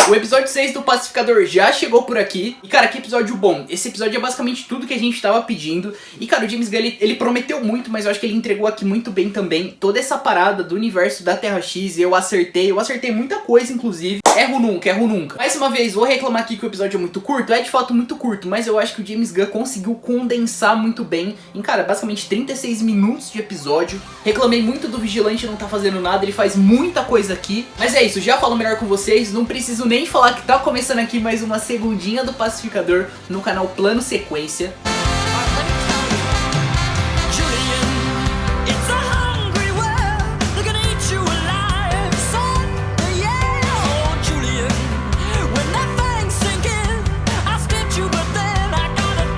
O episódio 6 do Pacificador já chegou por aqui. E cara, que episódio bom. Esse episódio é basicamente tudo que a gente tava pedindo. E cara, o James Gunn, ele prometeu muito, mas eu acho que ele entregou aqui muito bem também. Toda essa parada do universo da Terra X, eu acertei muita coisa, inclusive. Erro nunca. Mais uma vez, vou reclamar aqui que o episódio é muito curto. É de fato muito curto, mas eu acho que o James Gunn conseguiu condensar muito bem em, cara, basicamente 36 minutos de episódio. Reclamei muito do Vigilante não tá fazendo nada, ele faz muita coisa aqui. Mas é isso, já falo melhor com vocês, não preciso nem falar que tá começando aqui mais uma segundinha do Pacificador no canal Plano Sequência.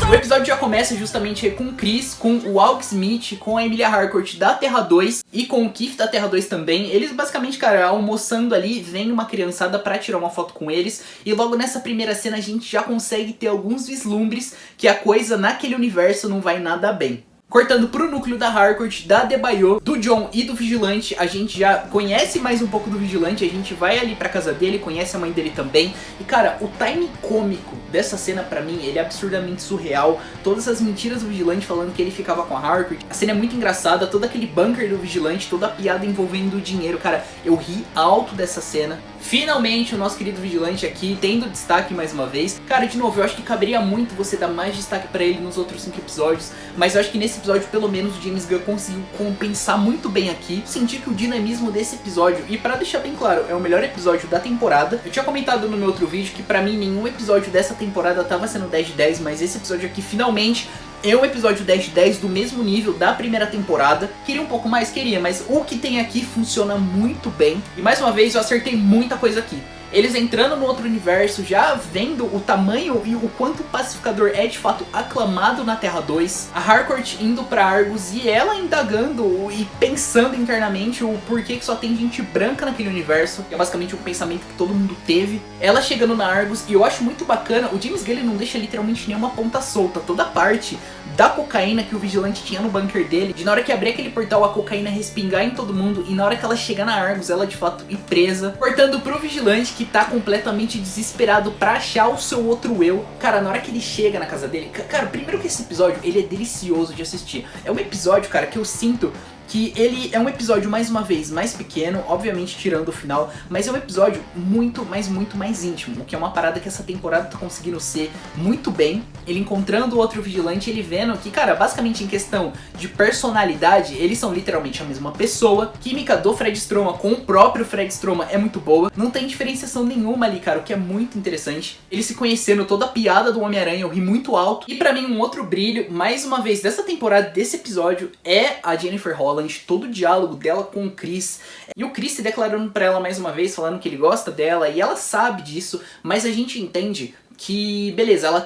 O episódio já começa justamente com o Chris, com o Alec Smith, com a Emilia Harcourt da Terra 2 e com o Keith da Terra 2 também. Eles basicamente, cara, almoçando ali, vem uma criançada pra tirar uma foto com eles. E logo nessa primeira cena a gente já consegue ter alguns vislumbres que a coisa naquele universo não vai nada bem. Cortando pro núcleo da Harcourt, da Adebayo, do John e do Vigilante, a gente já conhece mais um pouco do Vigilante, a gente vai ali pra casa dele, conhece a mãe dele também. E cara, o timing cômico dessa cena pra mim, ele é absurdamente surreal. Todas as mentiras do Vigilante falando que ele ficava com a Harcourt. A cena é muito engraçada, todo aquele bunker do Vigilante, toda a piada envolvendo o dinheiro. Cara, eu ri alto dessa cena. Finalmente o nosso querido Vigilante aqui tendo destaque mais uma vez. Cara, de novo, eu acho que caberia muito você dar mais destaque pra ele nos outros 5 episódios, mas eu acho que nesse episódio, pelo menos, o James Gunn conseguiu compensar muito bem aqui. Senti que o dinamismo desse episódio, e pra deixar bem claro, é o melhor episódio da temporada. Eu tinha comentado no meu outro vídeo que pra mim nenhum episódio dessa temporada tava sendo 10 de 10, mas esse episódio aqui finalmente é um episódio 10 de 10 do mesmo nível da primeira temporada. Queria um pouco mais? Queria, mas o que tem aqui funciona muito bem. E mais uma vez eu acertei muita coisa aqui. Eles entrando no outro universo, já vendo o tamanho e o quanto o Pacificador é de fato aclamado na Terra 2. A Harcourt indo pra Argus e ela indagando e pensando internamente o porquê que só tem gente branca naquele universo. Que é basicamente um pensamento que todo mundo teve. Ela chegando na Argus, e eu acho muito bacana, o James Gunn não deixa literalmente nenhuma ponta solta. Toda a parte da cocaína que o Vigilante tinha no bunker dele, de na hora que abrir aquele portal a cocaína respingar em todo mundo, e na hora que ela chegar na Argus ela de fato ir presa. Cortando pro Vigilante que tá completamente desesperado pra achar o seu outro eu. Cara, na hora que ele chega na casa dele, cara, primeiro que esse episódio, ele é delicioso de assistir. É um episódio, cara, que eu sinto que ele é um episódio, mais uma vez, mais pequeno, obviamente tirando o final, mas é um episódio muito mais íntimo, o que é uma parada que essa temporada tá conseguindo ser muito bem. Ele encontrando o outro Vigilante, ele vendo que, cara, basicamente em questão de personalidade, eles são literalmente a mesma pessoa. Química do Fred Stroma com o próprio Fred Stroma é muito boa, não tem diferenciação nenhuma ali, cara, o que é muito interessante. Eles se conhecendo, toda a piada do Homem-Aranha, eu ri muito alto. E pra mim um outro brilho, mais uma vez, dessa temporada, desse episódio, é a Jennifer Holland. Todo o diálogo dela com o Chris, e o Chris se declarando pra ela mais uma vez, falando que ele gosta dela, e ela sabe disso, mas a gente entende que, beleza, ela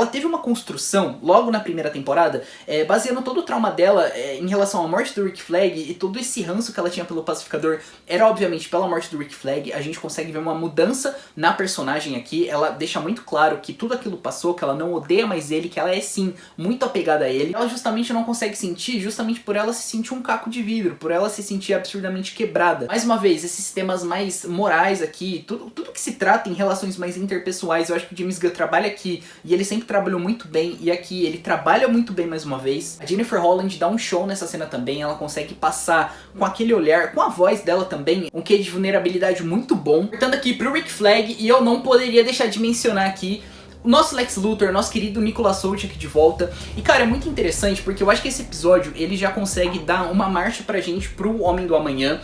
teve uma construção logo na primeira temporada, baseando todo o trauma dela em relação à morte do Rick Flag, e todo esse ranço que ela tinha pelo Pacificador era obviamente pela morte do Rick Flag. A gente consegue ver uma mudança na personagem aqui, ela deixa muito claro que tudo aquilo passou, que ela não odeia mais ele, que ela é sim muito apegada a ele. Ela justamente não consegue sentir, justamente por ela se sentir um caco de vidro, por ela se sentir absurdamente quebrada. Mais uma vez, esses temas mais morais aqui, tudo que se trata em relações mais interpessoais, eu acho que o James Gunn trabalha aqui, e ele sempre trabalhou muito bem, e aqui ele trabalha muito bem mais uma vez. A Jennifer Holland dá um show nessa cena também, ela consegue passar com aquele olhar, com a voz dela também, um quê de vulnerabilidade muito bom. Portanto aqui pro Rick Flag, e eu não poderia deixar de mencionar aqui o nosso Lex Luthor, nosso querido Nicolas Hoult aqui de volta. E cara, é muito interessante, porque eu acho que esse episódio, ele já consegue dar uma marcha pra gente pro Homem do Amanhã.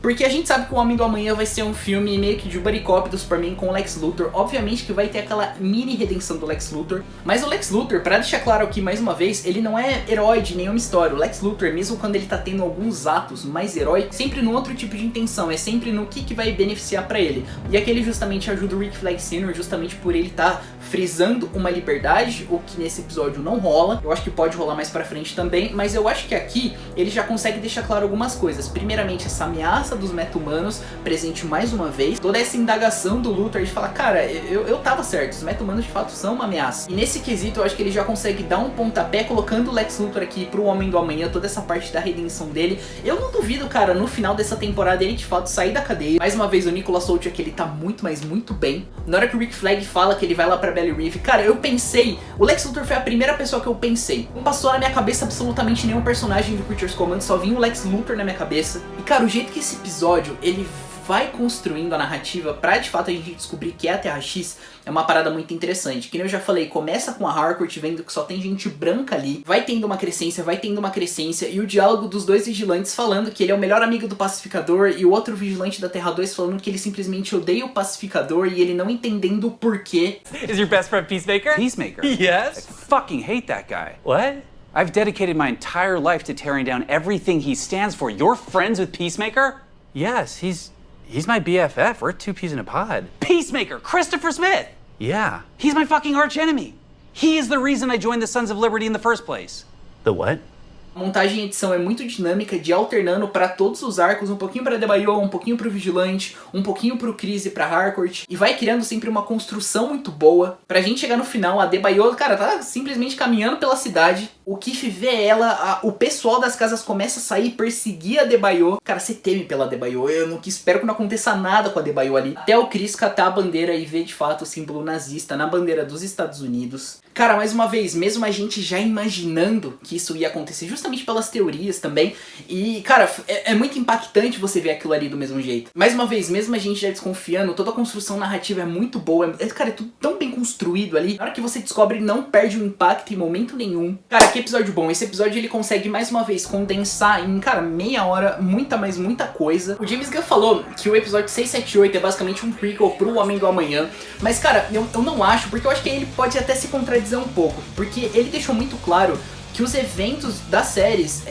Porque a gente sabe que o Homem do Amanhã vai ser um filme meio que de buddy cop do Superman com o Lex Luthor. Obviamente que vai ter aquela mini redenção do Lex Luthor. Mas o Lex Luthor, pra deixar claro aqui mais uma vez, ele não é herói de nenhuma história. O Lex Luthor, mesmo quando ele tá tendo alguns atos mais heróicos, sempre no outro tipo de intenção. É sempre no que vai beneficiar pra ele. E aqui ele justamente ajuda o Rick Flag Sr. justamente por ele tá frisando uma liberdade, o que nesse episódio não rola. Eu acho que pode rolar mais pra frente também. Mas eu acho que aqui ele já consegue deixar claro algumas coisas. Primeiramente, essa ameaça dos meta-humanos presente mais uma vez. Toda essa indagação do Luthor de falar, cara, eu tava certo, os meta-humanos de fato são uma ameaça. E nesse quesito eu acho que ele já consegue dar um pontapé colocando o Lex Luthor aqui pro Homem do Amanhã, toda essa parte da redenção dele. Eu não duvido, cara, no final dessa temporada ele de fato sair da cadeia. Mais uma vez o Nicholas Hoult aqui, ele tá muito, mas muito bem. Na hora que o Rick Flag fala que ele vai lá pra Belle Reve, cara, eu pensei, o Lex Luthor foi a primeira pessoa que eu pensei. Não passou na minha cabeça absolutamente nenhum personagem do Creatures Command, só vinha o Lex Luthor na minha cabeça. E cara, o jeito que esse episódio, ele vai construindo a narrativa pra de fato a gente descobrir que é a Terra X é uma parada muito interessante. Que nem eu já falei, começa com a Harcourt vendo que só tem gente branca ali, vai tendo uma crescência, e o diálogo dos dois vigilantes falando que ele é o melhor amigo do Pacificador e o outro vigilante da Terra 2 falando que ele simplesmente odeia o Pacificador e ele não entendendo o porquê. Is your best friend Peacemaker? Peacemaker? Yes. I fucking hate that guy. What? I've dedicated my entire life to tearing down everything he stands for. You're friends with Peacemaker? Yes, he's my BFF. We're two peas in a pod. Peacemaker! Christopher Smith! Yeah. He's my fucking arch enemy. He is the reason I joined the Sons of Liberty in the first place. The what? A montagem e edição é muito dinâmica, de alternando para todos os arcos, um pouquinho para Debaio, um pouquinho pro Vigilante, um pouquinho pro Chris e pra Harcourt, e vai criando sempre uma construção muito boa, pra gente chegar no final, a Debaio, cara, tá simplesmente caminhando pela cidade, o Keith vê ela, o pessoal das casas começa a sair, perseguir a Debaio, cara, você teme pela Debaio, espero que não aconteça nada com a Debaio ali, até o Chris catar a bandeira e ver de fato o símbolo nazista na bandeira dos Estados Unidos. Cara, mais uma vez, mesmo a gente já imaginando que isso ia acontecer, justamente pelas teorias também, e, cara, é muito impactante você ver aquilo ali do mesmo jeito. Mais uma vez, mesmo a gente já desconfiando, toda a construção narrativa é muito boa, cara, é tudo tão bem construído ali, na hora que você descobre, não perde o impacto em momento nenhum. Cara, que episódio bom, esse episódio ele consegue, mais uma vez, condensar em, cara, meia hora, muita coisa. O James Gunn falou que o episódio 678 é basicamente um prequel pro Homem do Amanhã, mas, cara, eu não acho, porque eu acho que ele pode até se contradizer um pouco, porque ele deixou muito claro que os eventos das séries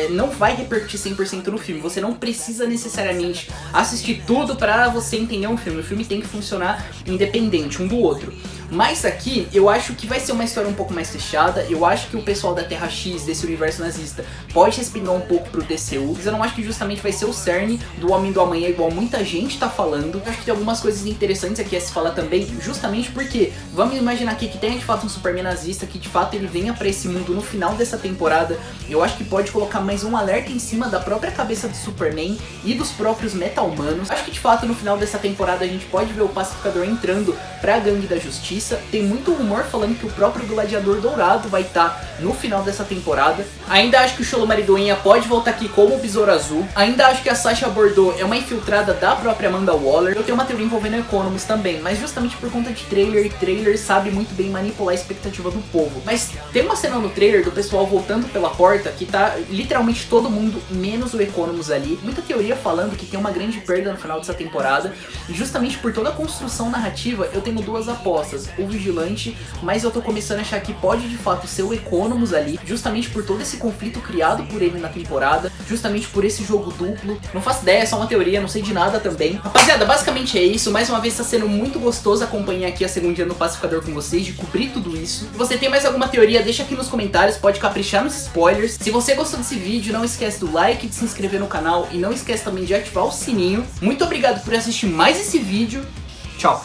não vai repercutir 100% no filme. Você não precisa necessariamente assistir tudo pra você entender um filme. O filme tem que funcionar independente um do outro. Mas aqui, eu acho que vai ser uma história um pouco mais fechada. Eu acho que o pessoal da Terra X, desse universo nazista, pode respingar um pouco pro DCU. Mas eu não acho que justamente vai ser o cerne do Homem do Amanhã, igual muita gente tá falando. Eu acho que tem algumas coisas interessantes aqui a se falar também, justamente porque, vamos imaginar aqui que tenha de fato um Superman nazista, que de fato ele venha pra esse mundo no final dessa temporada. Eu acho que pode colocar mais um alerta em cima da própria cabeça do Superman e dos próprios meta-humanos. Acho que de fato no final dessa temporada a gente pode ver o Pacificador entrando pra Gangue da Justiça. Tem muito rumor falando que o próprio Gladiador Dourado vai estar no final dessa temporada. Ainda acho que o Xolo Maridoinha pode voltar aqui como o Besouro Azul. Ainda acho que a Sasha Bordeaux é uma infiltrada da própria Amanda Waller. Eu tenho uma teoria envolvendo Economos também, mas justamente por conta de trailer, e trailer sabe muito bem manipular a expectativa do povo. Mas tem uma cena no trailer do pessoal voltando pela porta que tá literalmente todo mundo, menos o Economos ali. Muita teoria falando que tem uma grande perda no final dessa temporada. E justamente por toda a construção narrativa, eu tenho duas apostas. O Vigilante, mas eu tô começando a achar que pode de fato ser o Economos ali, justamente por todo esse conflito criado por ele na temporada, justamente por esse jogo duplo. Não faço ideia, é só uma teoria, não sei de nada também. Rapaziada, basicamente é isso. Mais uma vez tá sendo muito gostoso acompanhar aqui a segundinha no Pacificador com vocês, de cobrir tudo isso. Se você tem mais alguma teoria, deixa aqui nos comentários, pode caprichar nos spoilers. Se você gostou desse vídeo, não esquece do like, de se inscrever no canal e não esquece também de ativar o sininho. Muito obrigado por assistir mais esse vídeo. Tchau!